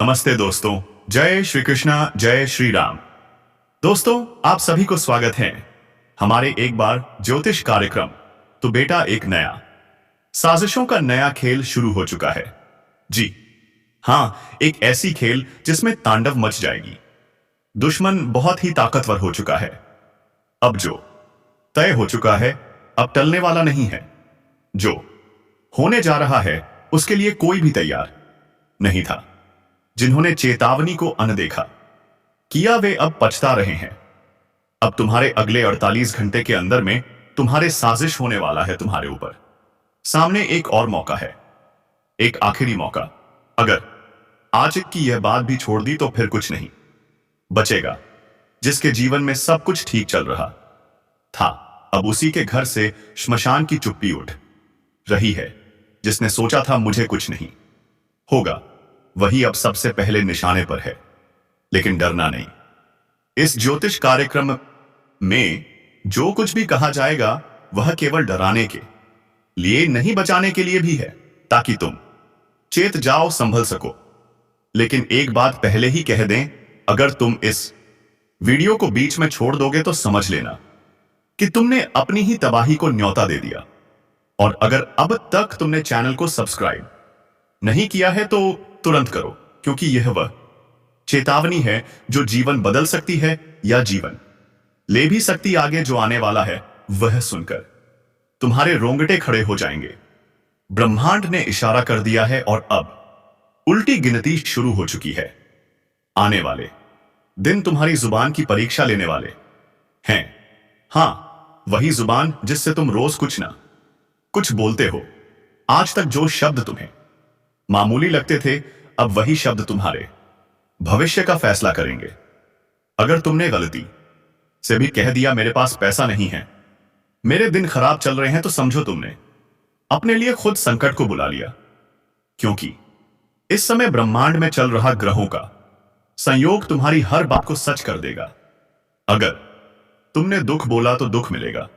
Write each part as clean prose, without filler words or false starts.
नमस्ते दोस्तों, जय श्री कृष्णा, जय श्री राम। दोस्तों, आप सभी को स्वागत है हमारे एक बार ज्योतिष कार्यक्रम। तो बेटा, एक नया साजिशों का नया खेल शुरू हो चुका है। जी हाँ, एक ऐसी खेल जिसमें तांडव मच जाएगी। दुश्मन बहुत ही ताकतवर हो चुका है। अब जो तय हो चुका है अब टलने वाला नहीं है। जो होने जा रहा है उसके लिए कोई भी तैयार नहीं था। जिन्होंने चेतावनी को अनदेखा किया वे अब पछता रहे हैं। अब तुम्हारे अगले 48 घंटे के अंदर में तुम्हारे साजिश होने वाला है। तुम्हारे ऊपर सामने एक और मौका है, एक आखिरी मौका। अगर आज की यह बात भी छोड़ दी तो फिर कुछ नहीं बचेगा। जिसके जीवन में सब कुछ ठीक चल रहा था, अब उसी के घर से श्मशान की चुप्पी उठ रही है। जिसने सोचा था मुझे कुछ नहीं होगा, वही अब सबसे पहले निशाने पर है। लेकिन डरना नहीं। इस ज्योतिष कार्यक्रम में जो कुछ भी कहा जाएगा वह केवल डराने के लिए नहीं, बचाने के लिए भी है, ताकि तुम चेत जाओ, संभल सको। लेकिन एक बात पहले ही कह दें, अगर तुम इस वीडियो को बीच में छोड़ दोगे तो समझ लेना कि तुमने अपनी ही तबाही को न्योता दे दिया। और अगर अब तक तुमने चैनल को सब्सक्राइब नहीं किया है तो तुरंत करो, क्योंकि यह वह चेतावनी है जो जीवन बदल सकती है या जीवन ले भी सकती। आगे जो आने वाला है वह सुनकर तुम्हारे रोंगटे खड़े हो जाएंगे। ब्रह्मांड ने इशारा कर दिया है और अब उल्टी गिनती शुरू हो चुकी है। आने वाले दिन तुम्हारी जुबान की परीक्षा लेने वाले हैं। हां, वही जुबान जिससे तुम रोज कुछ ना कुछ बोलते हो। आज तक जो शब्द तुम्हें मामूली लगते थे, अब वही शब्द तुम्हारे भविष्य का फैसला करेंगे। अगर तुमने गलती से भी कह दिया मेरे पास पैसा नहीं है, मेरे दिन खराब चल रहे हैं, तो समझो तुमने अपने लिए खुद संकट को बुला लिया। क्योंकि इस समय ब्रह्मांड में चल रहा ग्रहों का संयोग तुम्हारी हर बात को सच कर देगा। अगर तुमने दुख बोला तो दुख मिलेगा।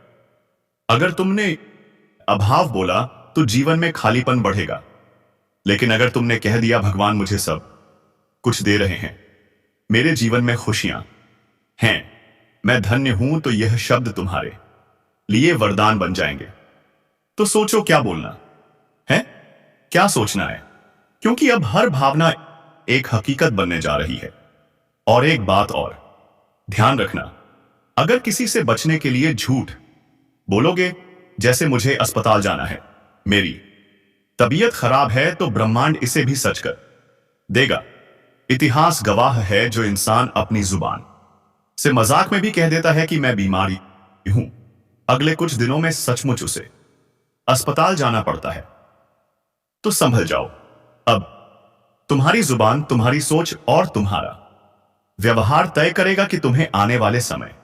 अगर तुमने अभाव बोला तो जीवन में खालीपन बढ़ेगा। लेकिन अगर तुमने कह दिया भगवान मुझे सब कुछ दे रहे हैं, मेरे जीवन में खुशियां हैं, मैं धन्य हूं, तो यह शब्द तुम्हारे लिए वरदान बन जाएंगे। तो सोचो क्या बोलना है, क्या सोचना है, क्योंकि अब हर भावना एक हकीकत बनने जा रही है। और एक बात और ध्यान रखना, अगर किसी से बचने के लिए झूठ बोलोगे, जैसे मुझे अस्पताल जाना है, मेरी तबीयत खराब है, तो ब्रह्मांड इसे भी सच कर देगा। इतिहास गवाह है, जो इंसान अपनी जुबान से मजाक में भी कह देता है कि मैं बीमारी हूं, अगले कुछ दिनों में सचमुच उसे अस्पताल जाना पड़ता है। तो संभल जाओ। अब तुम्हारी जुबान, तुम्हारी सोच और तुम्हारा व्यवहार तय करेगा कि तुम्हें आने वाले समय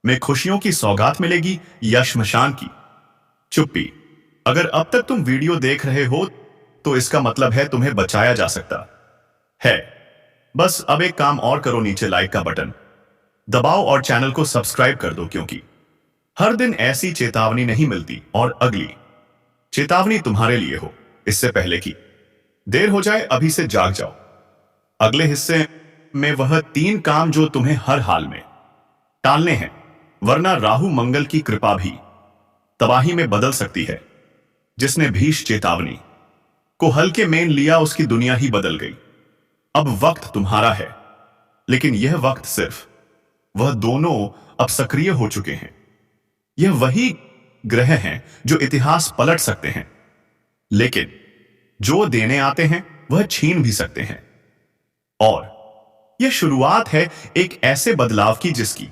में खुशियों की सौगात मिलेगी या श्मशान की चुप्पी। अगर अब तक तुम वीडियो देख रहे हो तो इसका मतलब है तुम्हें बचाया जा सकता है। बस अब एक काम और करो, नीचे लाइक का बटन दबाओ और चैनल को सब्सक्राइब कर दो, क्योंकि हर दिन ऐसी चेतावनी नहीं मिलती। और अगली चेतावनी तुम्हारे लिए हो, इससे पहले कि देर हो जाए, अभी से जाग जाओ। अगले हिस्से में वह 3 काम जो तुम्हें हर हाल में टालने हैं, वरना राहु मंगल की कृपा भी तबाही में बदल सकती है। जिसने भीष चेतावनी को हल्के में लिया, उसकी दुनिया ही बदल गई। अब वक्त तुम्हारा है, लेकिन यह वक्त सिर्फ वह दोनों अब सक्रिय हो चुके हैं। यह वही ग्रह हैं जो इतिहास पलट सकते हैं, लेकिन जो देने आते हैं वह छीन भी सकते हैं। और यह शुरुआत है एक ऐसे बदलाव की जिसकी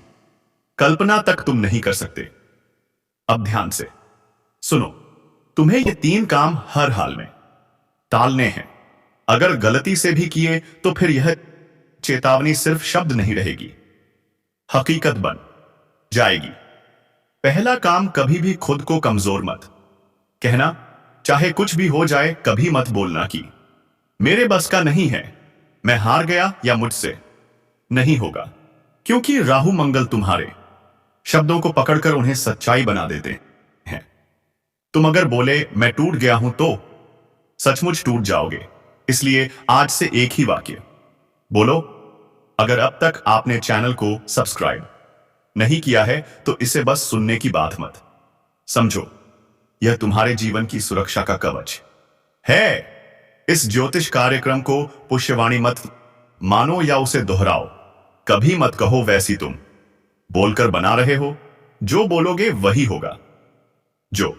कल्पना तक तुम नहीं कर सकते। अब ध्यान से सुनो, तुम्हें ये 3 काम हर हाल में टालने हैं। अगर गलती से भी किए तो फिर यह चेतावनी सिर्फ शब्द नहीं रहेगी, हकीकत बन जाएगी। पहला काम, कभी भी खुद को कमजोर मत कहना। चाहे कुछ भी हो जाए, कभी मत बोलना कि मेरे बस का नहीं है, मैं हार गया या मुझसे नहीं होगा। क्योंकि राहु मंगल तुम्हारे शब्दों को पकड़कर उन्हें सच्चाई बना देते हैं। तुम अगर बोले मैं टूट गया हूं तो सचमुच टूट जाओगे। इसलिए आज से एक ही वाक्य बोलो। अगर अब तक आपने चैनल को सब्सक्राइब नहीं किया है तो इसे बस सुनने की बात मत समझो, यह तुम्हारे जीवन की सुरक्षा का कवच है। इस ज्योतिष कार्यक्रम को पुष्यवाणी मत मानो या उसे दोहराओ। कभी मत कहो वैसी तुम बोलकर बना रहे हो। जो बोलोगे वही होगा, जो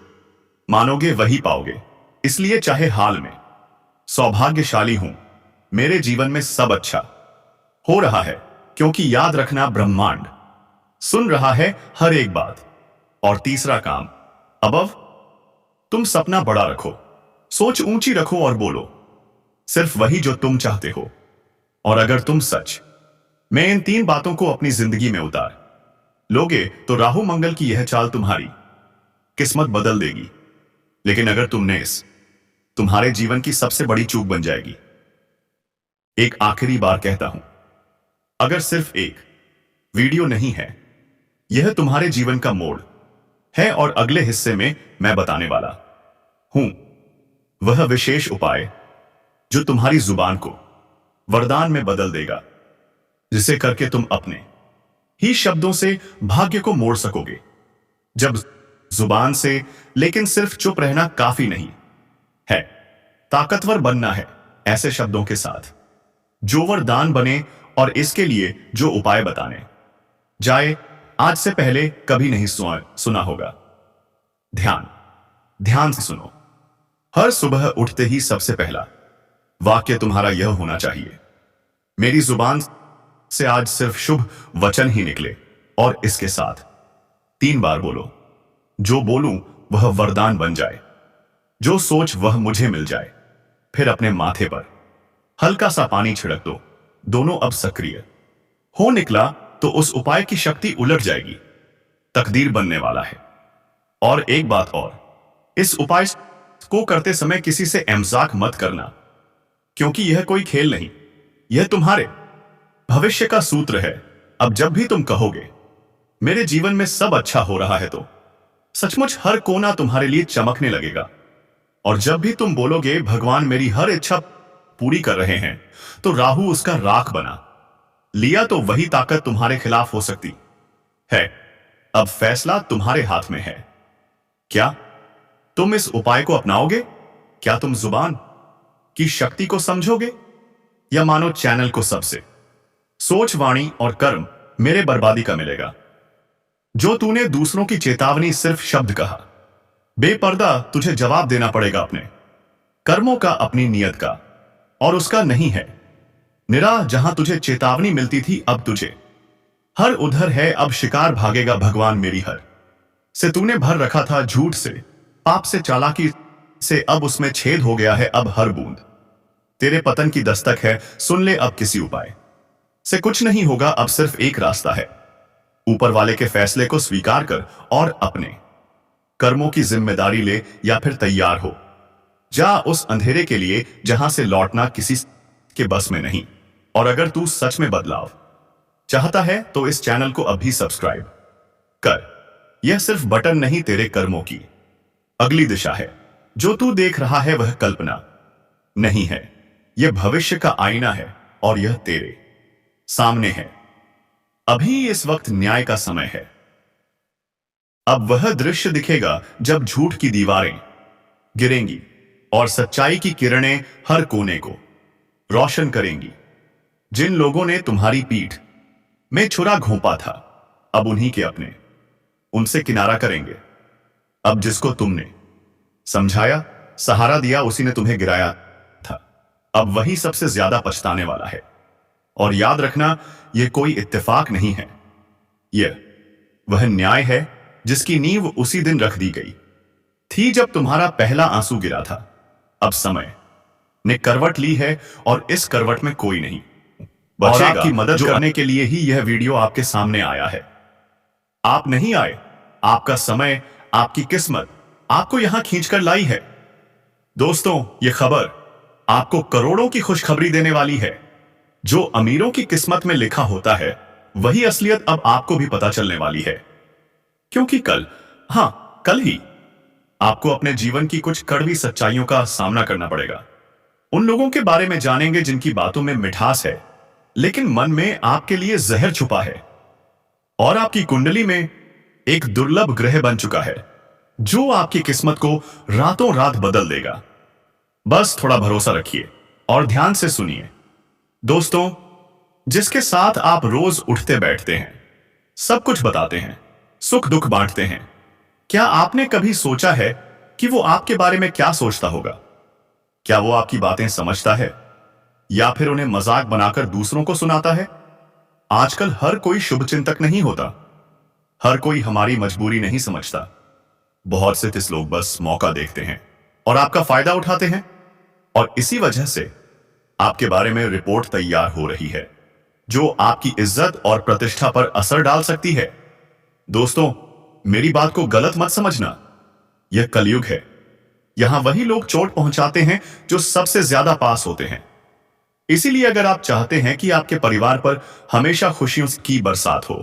मानोगे वही पाओगे। इसलिए चाहे हाल में सौभाग्यशाली हूं, मेरे जीवन में सब अच्छा हो रहा है, क्योंकि याद रखना ब्रह्मांड सुन रहा है हर एक बात। और तीसरा काम, अबव तुम सपना बड़ा रखो, सोच ऊंची रखो और बोलो सिर्फ वही जो तुम चाहते हो। और अगर तुम सच में इन 3 बातों को अपनी जिंदगी में उतार लोगे तो राहु मंगल की यह चाल तुम्हारी किस्मत बदल देगी। लेकिन अगर तुमने इस तुम्हारे जीवन की सबसे बड़ी चूक बन जाएगी। एक आखिरी बार कहता हूं, अगर सिर्फ एक वीडियो नहीं है, यह तुम्हारे जीवन का मोड़ है। और अगले हिस्से में मैं बताने वाला हूं वह विशेष उपाय जो तुम्हारी जुबान को वरदान में बदल देगा, जिसे करके तुम अपने ही शब्दों से भाग्य को मोड़ सकोगे। जब जुबान से लेकिन सिर्फ चुप रहना काफी नहीं है, ताकतवर बनना है ऐसे शब्दों के साथ जो वरदान बने। और इसके लिए जो उपाय बताने जाए आज से पहले कभी नहीं सुना होगा। ध्यान से सुनो। हर सुबह उठते ही सबसे पहला वाक्य तुम्हारा यह होना चाहिए, मेरी जुबान से आज सिर्फ शुभ वचन ही निकले। और इसके साथ 3 बार बोलो, जो बोलूं वह वरदान बन जाए, जो सोच वह मुझे मिल जाए। फिर अपने माथे पर हल्का सा पानी छिड़क दो। दोनों अब सक्रिय हो निकला तो उस उपाय की शक्ति उलट जाएगी, तकदीर बनने वाला है। और एक बात और, इस उपाय को करते समय किसी से मजाक मत करना, क्योंकि यह कोई खेल नहीं, यह तुम्हारे भविष्य का सूत्र है। अब जब भी तुम कहोगे मेरे जीवन में सब अच्छा हो रहा है, तो सचमुच हर कोना तुम्हारे लिए चमकने लगेगा। और जब भी तुम बोलोगे भगवान मेरी हर इच्छा पूरी कर रहे हैं, तो राहु उसका राख बना लिया, तो वही ताकत तुम्हारे खिलाफ हो सकती है। अब फैसला तुम्हारे हाथ में है। क्या तुम इस उपाय को अपनाओगे? क्या तुम जुबान की शक्ति को समझोगे, या मानो चैनल को सबसे सोच, वाणी और कर्म मेरे बर्बादी का मिलेगा? जो तूने दूसरों की चेतावनी सिर्फ शब्द कहा, बेपर्दा तुझे जवाब देना पड़ेगा अपने कर्मों का, अपनी नियत का और उसका नहीं है। निरा जहां तुझे चेतावनी मिलती थी, अब तुझे हर उधर है। अब शिकार भागेगा भगवान मेरी हर से तूने भर रखा था झूठ से, पाप से, चालाकी से, अब उसमें छेद हो गया है। अब हर बूंद तेरे पतन की दस्तक है। सुन ले, अब किसी उपाय से कुछ नहीं होगा। अब सिर्फ एक रास्ता है, ऊपर वाले के फैसले को स्वीकार कर और अपने कर्मों की जिम्मेदारी ले, या फिर तैयार हो जा उस अंधेरे के लिए जहां से लौटना किसी के बस में नहीं। और अगर तू सच में बदलाव चाहता है तो इस चैनल को अभी सब्सक्राइब कर। यह सिर्फ बटन नहीं, तेरे कर्मों की अगली दिशा है। जो तू देख रहा है वह कल्पना नहीं है, यह भविष्य का आईना है, और यह तेरे सामने है। अभी इस वक्त न्याय का समय है। अब वह दृश्य दिखेगा जब झूठ की दीवारें गिरेंगी और सच्चाई की किरणें हर कोने को रोशन करेंगी। जिन लोगों ने तुम्हारी पीठ में छुरा घोंपा था, अब उन्हीं के अपने उनसे किनारा करेंगे। अब जिसको तुमने समझाया, सहारा दिया, उसी ने तुम्हें गिराया था, अब वही सबसे ज्यादा पछताने वाला है। और याद रखना, यह कोई इत्तेफाक नहीं है, यह वह न्याय है जिसकी नींव उसी दिन रख दी गई थी जब तुम्हारा पहला आंसू गिरा था। अब समय ने करवट ली है, और इस करवट में कोई नहीं बचेगा। और आपकी मदद करने के लिए ही यह वीडियो आपके सामने आया है। आप नहीं आए, आपका समय, आपकी किस्मत आपको यहां खींचकर लाई है। दोस्तों, यह खबर आपको करोड़ों की खुशखबरी देने वाली है। जो अमीरों की किस्मत में लिखा होता है, वही असलियत अब आपको भी पता चलने वाली है। क्योंकि कल ही आपको अपने जीवन की कुछ कड़वी सच्चाइयों का सामना करना पड़ेगा। उन लोगों के बारे में जानेंगे जिनकी बातों में मिठास है, लेकिन मन में आपके लिए जहर छुपा है। और आपकी कुंडली में एक दुर्लभ ग्रह बन चुका है जो आपकी किस्मत को रातों रात बदल देगा। बस थोड़ा भरोसा रखिए और ध्यान से सुनिए। दोस्तों, जिसके साथ आप रोज उठते बैठते हैं, सब कुछ बताते हैं, सुख दुख बांटते हैं, क्या आपने कभी सोचा है कि वो आपके बारे में क्या सोचता होगा? क्या वो आपकी बातें समझता है या फिर उन्हें मजाक बनाकर दूसरों को सुनाता है? आजकल हर कोई शुभचिंतक नहीं होता, हर कोई हमारी मजबूरी नहीं समझता। बहुत से तिस लोग बस मौका देखते हैं और आपका फायदा उठाते हैं, और इसी वजह से आपके बारे में रिपोर्ट तैयार हो रही है जो आपकी इज्जत और प्रतिष्ठा पर असर डाल सकती है। दोस्तों, मेरी बात को गलत मत समझना, यह कलयुग है। यहां वही लोग चोट पहुंचाते हैं जो सबसे ज्यादा पास होते हैं। इसीलिए अगर आप चाहते हैं कि आपके परिवार पर हमेशा खुशियों की बरसात हो,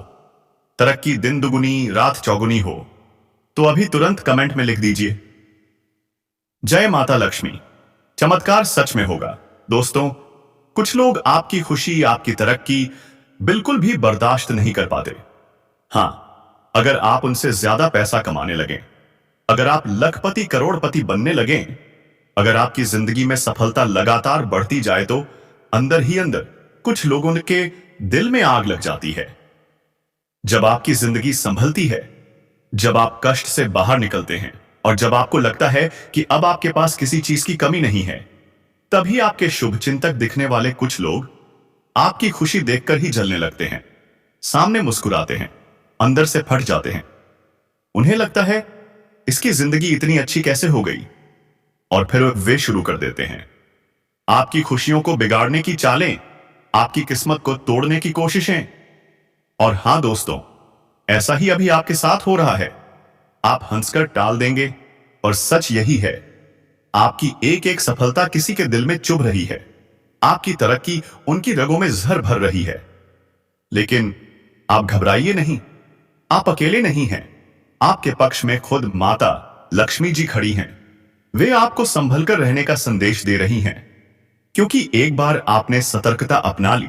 तरक्की दिन दुगुनी रात चौगुनी हो, तो अभी तुरंत कमेंट में लिख दीजिए, जय माता लक्ष्मी। चमत्कार सच में होगा। दोस्तों, कुछ लोग आपकी खुशी, आपकी तरक्की बिल्कुल भी बर्दाश्त नहीं कर पाते। हां, अगर आप उनसे ज्यादा पैसा कमाने लगें, अगर आप लखपति करोड़पति बनने लगें, अगर आपकी जिंदगी में सफलता लगातार बढ़ती जाए, तो अंदर ही अंदर कुछ लोगों के दिल में आग लग जाती है। जब आपकी जिंदगी संभलती है, जब आप कष्ट से बाहर निकलते हैं और जब आपको लगता है कि अब आपके पास किसी चीज की कमी नहीं है, तभी आपके शुभचिंतक दिखने वाले कुछ लोग आपकी खुशी देखकर ही जलने लगते हैं, सामने मुस्कुराते हैं, अंदर से फट जाते हैं। उन्हें लगता है इसकी जिंदगी इतनी अच्छी कैसे हो गई, और फिर वे शुरू कर देते हैं आपकी खुशियों को बिगाड़ने की चालें, आपकी किस्मत को तोड़ने की कोशिशें। और हां दोस्तों, ऐसा ही अभी आपके साथ हो रहा है। आप हंसकर टाल देंगे, और सच यही है, आपकी एक एक सफलता किसी के दिल में चुभ रही है, आपकी तरक्की उनकी रगों में जहर भर रही है। लेकिन आप घबराइए नहीं, आप अकेले नहीं हैं। आपके पक्ष में खुद माता लक्ष्मी जी खड़ी हैं। वे आपको संभल कर रहने का संदेश दे रही हैं, क्योंकि एक बार आपने सतर्कता अपना ली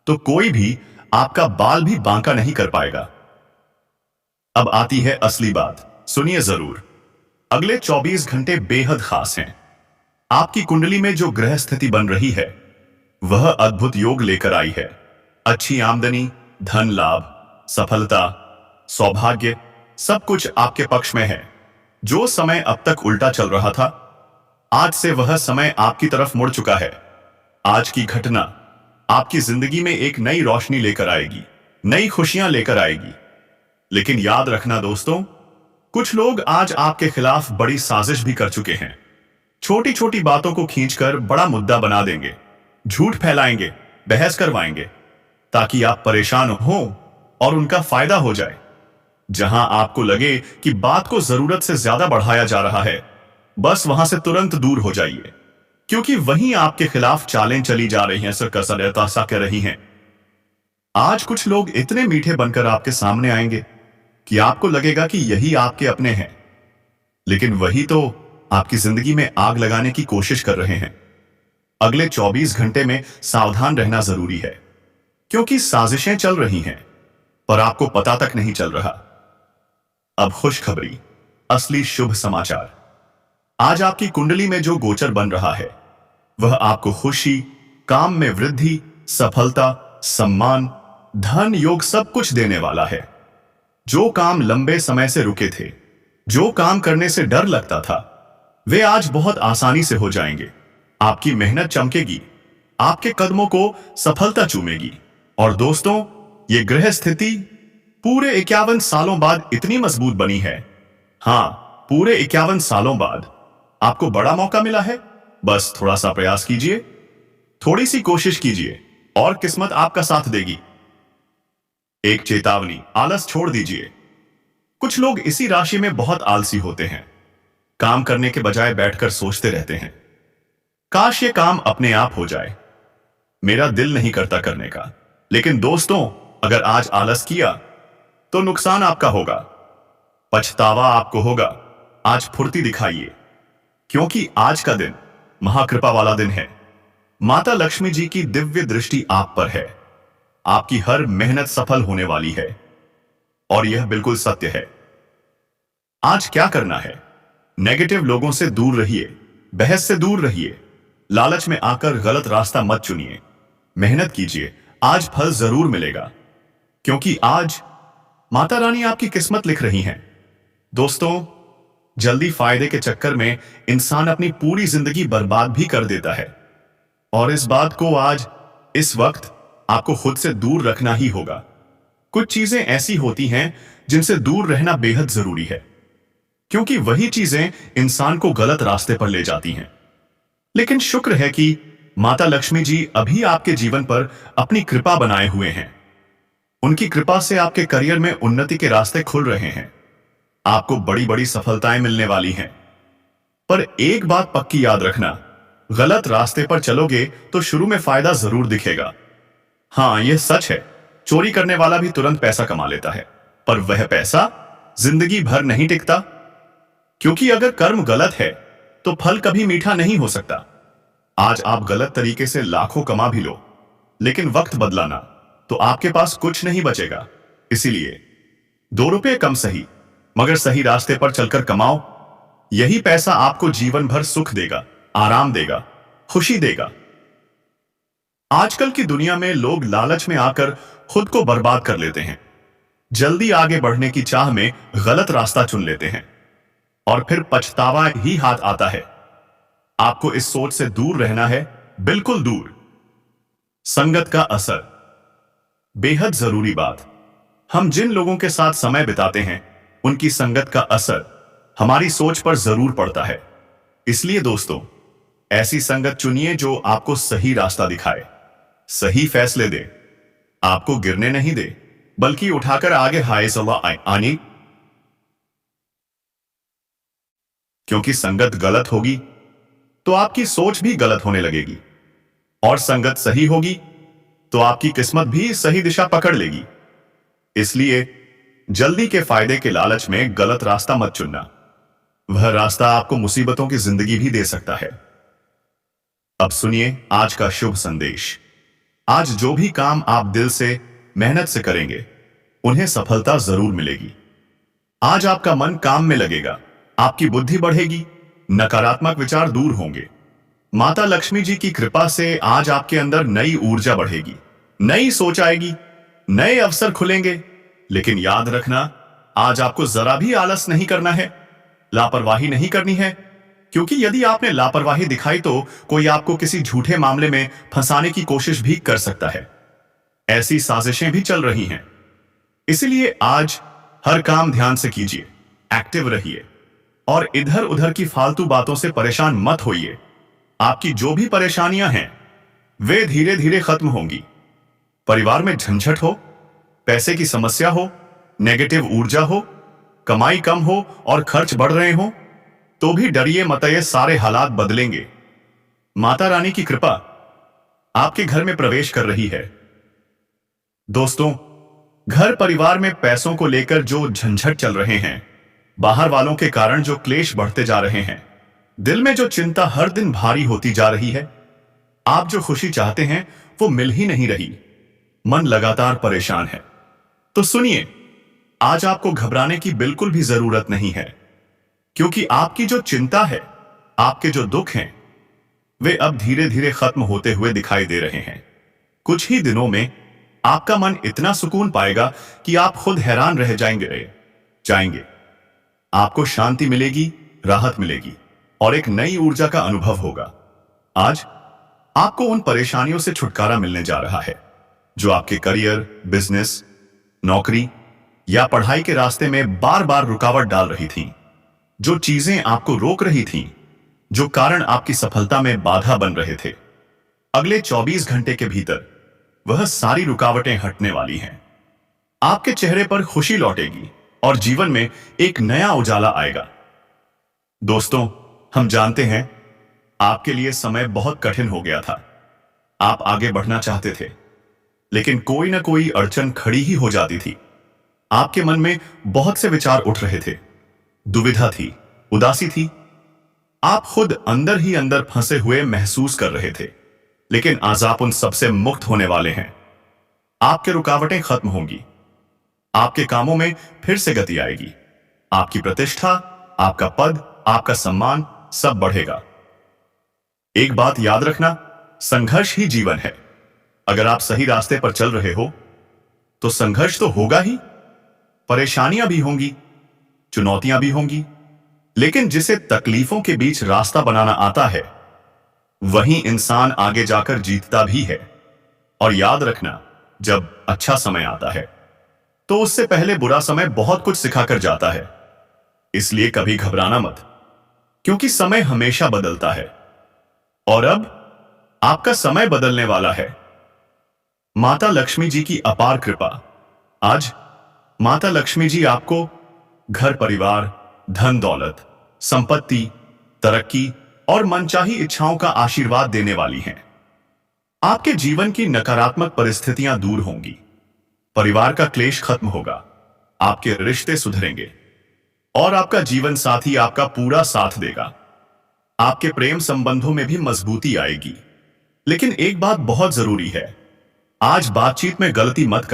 तो कोई भी आपका बाल भी बांका नहीं कर पाएगा। अब आती है असली बात, सुनिए जरूर। अगले 24 घंटे बेहद खास हैं। आपकी कुंडली में जो ग्रह स्थिति बन रही है, वह अद्भुत योग लेकर आई है। अच्छी आमदनी, धन लाभ, सफलता, सौभाग्य, सब कुछ आपके पक्ष में है। जो समय अब तक उल्टा चल रहा था, आज से वह समय आपकी तरफ मुड़ चुका है। आज की घटना आपकी जिंदगी में एक नई रोशनी लेकर आएगी, नई खुशियां लेकर आएगी। लेकिन याद रखना दोस्तों, कुछ लोग आज आपके खिलाफ बड़ी साजिश भी कर चुके हैं। छोटी छोटी बातों को खींचकर बड़ा मुद्दा बना देंगे, झूठ फैलाएंगे, बहस करवाएंगे, ताकि आप परेशान हो और उनका फायदा हो जाए। जहां आपको लगे कि बात को जरूरत से ज्यादा बढ़ाया जा रहा है, बस वहां से तुरंत दूर हो जाइए, क्योंकि वहीं आपके खिलाफ चालें चली जा रही हैं, सा कर रही हैं। आज कुछ लोग इतने मीठे बनकर आपके सामने आएंगे कि आपको लगेगा कि यही आपके अपने हैं, लेकिन वही तो आपकी जिंदगी में आग लगाने की कोशिश कर रहे हैं। अगले 24 घंटे में सावधान रहना जरूरी है, क्योंकि साजिशें चल रही हैं, पर आपको पता तक नहीं चल रहा। अब खुशखबरी, असली शुभ समाचार। आज आपकी कुंडली में जो गोचर बन रहा है, वह आपको खुशी, काम में वृद्धि, सफलता, सम्मान, धन योग सब कुछ देने वाला है। जो काम लंबे समय से रुके थे, जो काम करने से डर लगता था, वे आज बहुत आसानी से हो जाएंगे। आपकी मेहनत चमकेगी, आपके कदमों को सफलता चूमेगी। और दोस्तों, ये ग्रह स्थिति पूरे 51 सालों बाद इतनी मजबूत बनी है। हां, पूरे 51 सालों बाद आपको बड़ा मौका मिला है। बस थोड़ा सा प्रयास कीजिए, थोड़ी सी कोशिश कीजिए, और किस्मत आपका साथ देगी। एक चेतावनी, आलस छोड़ दीजिए। कुछ लोग इसी राशि में बहुत आलसी होते हैं, काम करने के बजाय बैठकर सोचते रहते हैं, काश ये काम अपने आप हो जाए, मेरा दिल नहीं करता करने का। लेकिन दोस्तों, अगर आज आलस किया तो नुकसान आपका होगा, पछतावा आपको होगा। आज फुर्ती दिखाइए, क्योंकि आज का दिन महाकृपा वाला दिन है। माता लक्ष्मी जी की दिव्य दृष्टि आप पर है। आपकी हर मेहनत सफल होने वाली है और यह बिल्कुल सत्य है। आज क्या करना है? नेगेटिव लोगों से दूर रहिए, बहस से दूर रहिए, लालच में आकर गलत रास्ता मत चुनिए। मेहनत कीजिए, आज फल जरूर मिलेगा, क्योंकि आज माता रानी आपकी किस्मत लिख रही हैं। दोस्तों, जल्दी फायदे के चक्कर में इंसान अपनी पूरी जिंदगी बर्बाद भी कर देता है, और इस बात को आज इस वक्त आपको खुद से दूर रखना ही होगा। कुछ चीजें ऐसी होती हैं जिनसे दूर रहना बेहद जरूरी है, क्योंकि वही चीजें इंसान को गलत रास्ते पर ले जाती हैं। लेकिन शुक्र है कि माता लक्ष्मी जी अभी आपके जीवन पर अपनी कृपा बनाए हुए हैं। उनकी कृपा से आपके करियर में उन्नति के रास्ते खुल रहे हैं। आपको बड़ी बड़ी सफलताएं मिलने वाली हैं। पर एक बात पक्की याद रखना, गलत रास्ते पर चलोगे तो शुरू में फायदा जरूर दिखेगा। हाँ, यह सच है, चोरी करने वाला भी तुरंत पैसा कमा लेता है, पर वह पैसा जिंदगी भर नहीं टिकता। क्योंकि अगर कर्म गलत है तो फल कभी मीठा नहीं हो सकता। आज आप गलत तरीके से लाखों कमा भी लो, लेकिन वक्त बदलाना तो आपके पास कुछ नहीं बचेगा। इसीलिए 2 रुपए कम सही, मगर सही रास्ते पर चलकर कमाओ। यही पैसा आपको जीवन भर सुख देगा, आराम देगा, खुशी देगा। आजकल की दुनिया में लोग लालच में आकर खुद को बर्बाद कर लेते हैं। जल्दी आगे बढ़ने की चाह में गलत रास्ता चुन लेते हैं और फिर पछतावा ही हाथ आता है। आपको इस सोच से दूर रहना है, बिल्कुल दूर। संगत का असर बेहद जरूरी बात। हम जिन लोगों के साथ समय बिताते हैं, उनकी संगत का असर हमारी सोच पर जरूर पड़ता है। इसलिए दोस्तों, ऐसी संगत चुनिए जो आपको सही रास्ता दिखाए, सही फैसले दे, आपको गिरने नहीं दे, बल्कि उठाकर आगे हाय आने। क्योंकि संगत गलत होगी तो आपकी सोच भी गलत होने लगेगी, और संगत सही होगी तो आपकी किस्मत भी सही दिशा पकड़ लेगी। इसलिए जल्दी के फायदे के लालच में गलत रास्ता मत चुनना। वह रास्ता आपको मुसीबतों की जिंदगी भी दे सकता है। अब सुनिए आज का शुभ संदेश। आज जो भी काम आप दिल से, मेहनत से करेंगे, उन्हें सफलता जरूर मिलेगी। आज आपका मन काम में लगेगा, आपकी बुद्धि बढ़ेगी, नकारात्मक विचार दूर होंगे। माता लक्ष्मी जी की कृपा से आज आपके अंदर नई ऊर्जा बढ़ेगी, नई सोच आएगी, नए अवसर खुलेंगे। लेकिन याद रखना, आज आपको जरा भी आलस नहीं करना है, लापरवाही नहीं करनी है। क्योंकि यदि आपने लापरवाही दिखाई तो कोई आपको किसी झूठे मामले में फंसाने की कोशिश भी कर सकता है। ऐसी साजिशें भी चल रही हैं। इसलिए आज हर काम ध्यान से कीजिए, एक्टिव रहिए और इधर उधर की फालतू बातों से परेशान मत होइए। आपकी जो भी परेशानियां हैं, वे धीरे धीरे खत्म होंगी। परिवार में झंझट हो, पैसे की समस्या हो, नेगेटिव ऊर्जा हो, कमाई कम हो और खर्च बढ़ रहे हो, तो भी डरिए मत, ये सारे हालात बदलेंगे। माता रानी की कृपा आपके घर में प्रवेश कर रही है। दोस्तों, घर परिवार में पैसों को लेकर जो झंझट चल रहे हैं, बाहर वालों के कारण जो क्लेश बढ़ते जा रहे हैं, दिल में जो चिंता हर दिन भारी होती जा रही है, आप जो खुशी चाहते हैं वो मिल ही नहीं रही, मन लगातार परेशान है। तो सुनिए, आज आपको घबराने की बिल्कुल भी जरूरत नहीं है, क्योंकि आपकी जो चिंता है, आपके जो दुख हैं, वे अब धीरे धीरे खत्म होते हुए दिखाई दे रहे हैं। कुछ ही दिनों में आपका मन इतना सुकून पाएगा कि आप खुद हैरान रह जाएंगे। आपको शांति मिलेगी, राहत मिलेगी और एक नई ऊर्जा का अनुभव होगा। आज आपको उन परेशानियों से छुटकारा मिलने जा रहा है जो आपके करियर, बिजनेस, नौकरी या पढ़ाई के रास्ते में बार बार रुकावट डाल रही थीं। जो चीजें आपको रोक रही थीं, जो कारण आपकी सफलता में बाधा बन रहे थे, अगले 24 घंटे के भीतर वह सारी रुकावटें हटने वाली हैं। आपके चेहरे पर खुशी लौटेगी और जीवन में एक नया उजाला आएगा। दोस्तों, हम जानते हैं आपके लिए समय बहुत कठिन हो गया था। आप आगे बढ़ना चाहते थे, लेकिन कोई ना कोई अड़चन खड़ी ही हो जाती थी। आपके मन में बहुत से विचार उठ रहे थे, दुविधा थी, उदासी थी। आप खुद अंदर ही अंदर फंसे हुए महसूस कर रहे थे। लेकिन आज आप उन सबसे मुक्त होने वाले हैं। आपके रुकावटें खत्म होंगी। आपके कामों में फिर से गति आएगी। आपकी प्रतिष्ठा, आपका पद, आपका सम्मान सब बढ़ेगा। एक बात याद रखना, संघर्ष ही जीवन है। अगर आप सही रास्ते पर चल रहे हो तो संघर्ष तो होगा ही, परेशानियां भी होंगी, चुनौतियां भी होंगी, लेकिन जिसे तकलीफों के बीच रास्ता बनाना आता है वही इंसान आगे जाकर जीतता भी है। और याद रखना, जब अच्छा समय आता है तो उससे पहले बुरा समय बहुत कुछ सिखाकर जाता है। इसलिए कभी घबराना मत, क्योंकि समय हमेशा बदलता है। और अब आपका समय बदलने वाला है। माता लक्ष्मी जी की अपार कृपा। आज माता लक्ष्मी जी आपको घर परिवार, धन दौलत, संपत्ति, तरक्की और मनचाही इच्छाओं का आशीर्वाद देने वाली हैं। आपके जीवन की नकारात्मक परिस्थितियां दूर होंगी, परिवार का क्लेश खत्म होगा, आपके रिश्ते सुधरेंगे और आपका जीवन साथी आपका पूरा साथ देगा। आपके प्रेम संबंधों में भी मजबूती आएगी। लेकिन एक बात बहुत जरूरी है, आज बातचीत में गलती मत करना।